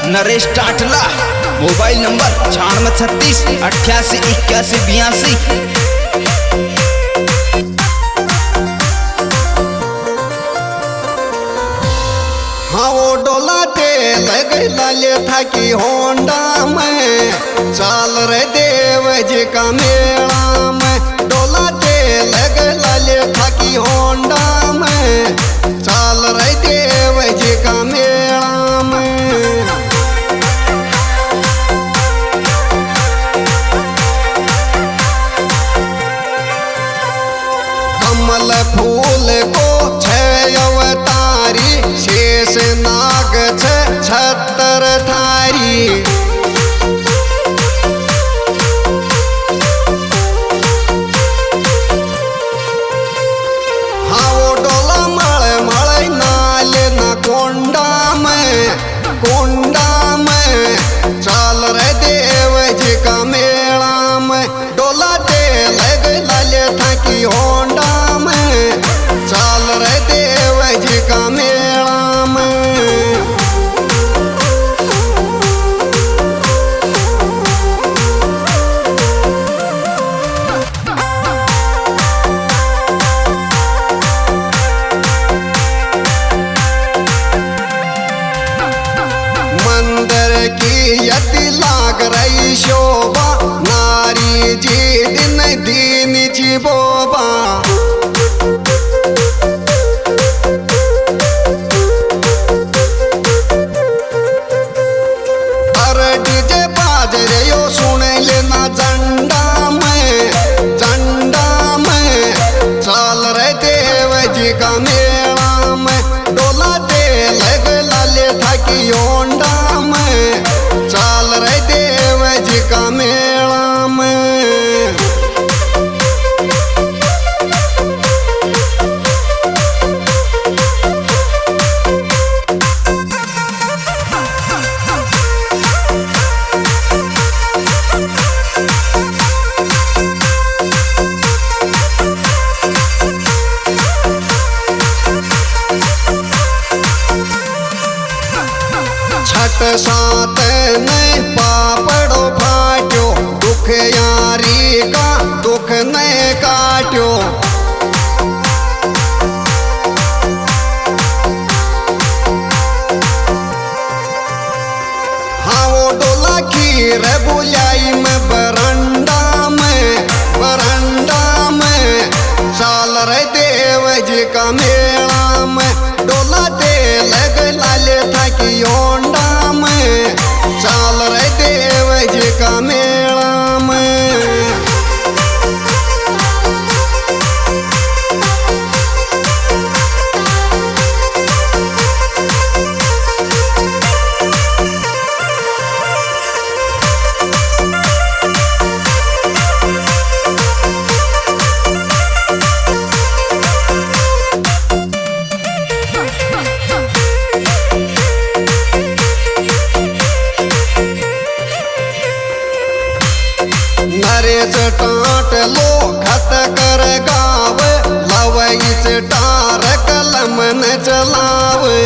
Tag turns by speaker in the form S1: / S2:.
S1: Naresh टाटला। Mobile number 9636888182।
S2: हाँ वो डोला ते लगला ले था कि होंडा में चाल रे देव जी का मेला में। डोला ते लगला ले था कि होंडा में चाल रे देव जी का मेला में। कमल फूल को छह अवतारी शेष नाग छतर थारी। हाँ वो डोला मळे मळे नाले ना कोंडा में चाल रे देव जी का मेला में। डोला दे लग लाले था कि होंडा में चाल रे देव जी का मेला में। मंदिर की यति लाग रही शोभा नारी जी दिन दीन जी बोबा। अरे डीजे बाज रे यो सुने लेना झंडा में चाल रे देव जी का मेला में। डोला दे लग लाले था कि होंडा में चाल रे देव जी का मेला में। छठ सात ने पापड़ो फाट्यो दुख यारी का दुख ने काट्यो। हाँ वो डोला खीर बुलाई में बरंडा में चाल रे देव जी का मेला में। डोला दे लग लाले था कि होंडा में चाल रे देव जी का मेला में। नरेश टाट लो खत कर गावे लवई से टार कलम न चलावे।